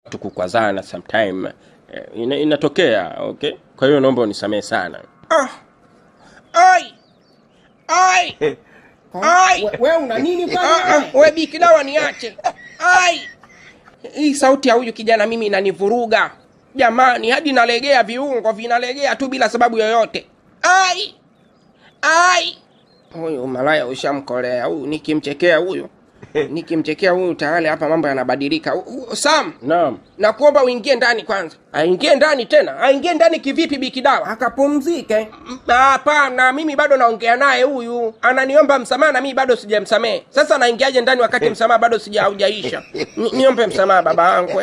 tukukwazana sometime, inatokea, okay? Kwa hiyo naomba unisamehe sana. Ai! Wewe una nini kwani? Wewe Biki Dawa niache. Ai! Hii sauti ya huyu kijana mimi inanivuruga. Jamani, hadi nalegea, viungo vinalegea tu bila sababu yoyote. Ai! Huyu malaya ushamkolea. Huyu nikimchekea huyu tayari hapa mambo yanabadilika. Sam, naam, nakuomba uingie ndani kwanza. Aingie ndani tena? Aingie ndani kivipi Biki Dawa? Akapumzike. Hapana, mimi bado naongea naye huyu. Ananiomba msamaha na mimi bado sijamsamehe. Sasa naingiaje ndani wakati msamaha bado haujaisha? Niombe msamaha baba yangu.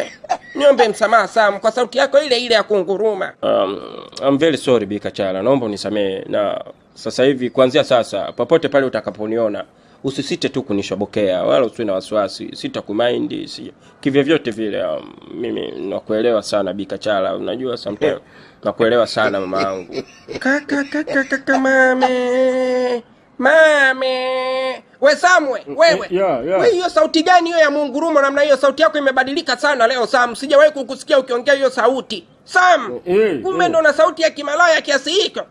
Niombe msamaha Sam kwa sauti yako ile ile ya kunguruma. I'm very sorry Bikachala. Naomba unisamehe, na sasa hivi kuanzia sasa popote pale utakaponiona usisite tu kunishobokea, wala usiwe na wasiwasi, sitakumind kivyo vyote vile. Mimi nakuelewa sana Bikachala, unajua sometimes nakuelewa sana mama yangu. Kaka mame. We Samwe, wewe. Wewe hiyo sauti gani hiyo ya mungurumo namna hiyo? Sauti yako imebadilika sana leo Sam. Sijawahi kukusikia ukiongea hiyo sauti. Sam, kumbe ndo na sauti ya kimalaya kiasi hicho.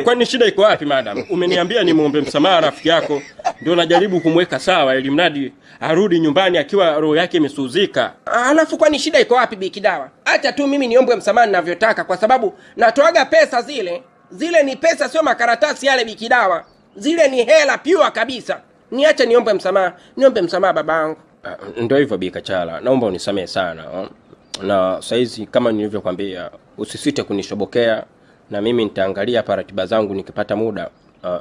Kwani shida iko wapi madam? Umeniambia ni muombe msamaha rafiki yako, ndio najaribu kumweka sawa ili mradi arudi nyumbani akiwa roho yake imesuzika. Alafu kwani shida iko wapi Biki Dawa? Acha tu mimi niombe msamaha ninavyotaka, kwa sababu natoaga pesa zile. Zile ni pesa, sio makaratasi yale Biki Dawa. Zile ni hela pure kabisa. Niache niombe msamaha. Niombe msamaha babangu. Ndio hivyo Bikachala, naomba unisamehe sana. Na saizi kama nilivyokuambia, usisite kunishobokea, na mimi nitaangalia hapa ratiba zangu, nikipata muda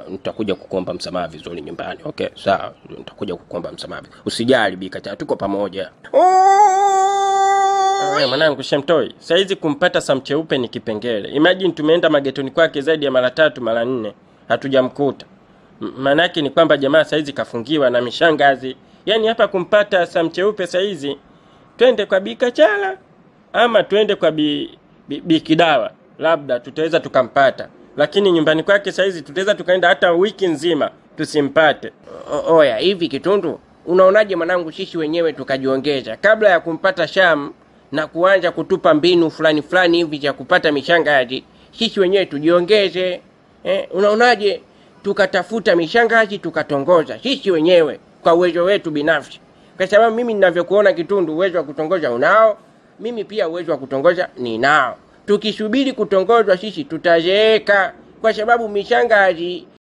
nitakuja kukuomba msamaha vizuri nyumbani. Okay, sawa, nitakuja kukuomba msamaha. Usijali Bikachala, tuko pamoja. Mwanangu Shemtoi, saizi kumpata Sam Cheupe ni kipengele. Imagine tumeenda magetoni kwake zaidi ya mara 3 mara 4 hatujamkuta. Manake ni kwamba jamaa saizi kafungiwa na mishangazi. Yaani hapa kumpata Sam Cheupe saizi, twende kwa Bikachala ama twende kwa Biki Dawa, labda tutaweza tukampata. Lakini nyumbani kwake saizi tutaweza tukaenda hata wiki nzima tusimpate. Oya, hivi Kitundu, unaonaje mwanangu sisi wenyewe tukajiongeza kabla ya kumpata Sham na kuanza kutupa mbinu fulani hivi cha kupata mishangazi? Sisi wenyewe tujiongeze. Unaonaje tukatafuta mishangazi tukatongoza sisi wenyewe kwa uwezo wetu binafsi? Kwa sababu mimi ninavyokuona Kitundu, uwezo wa kutongoza unao, mimi pia uwezo wa kutongoza ninao. Tukisubiri kutongozwa sisi tutazeeka, kwa sababu mishangazi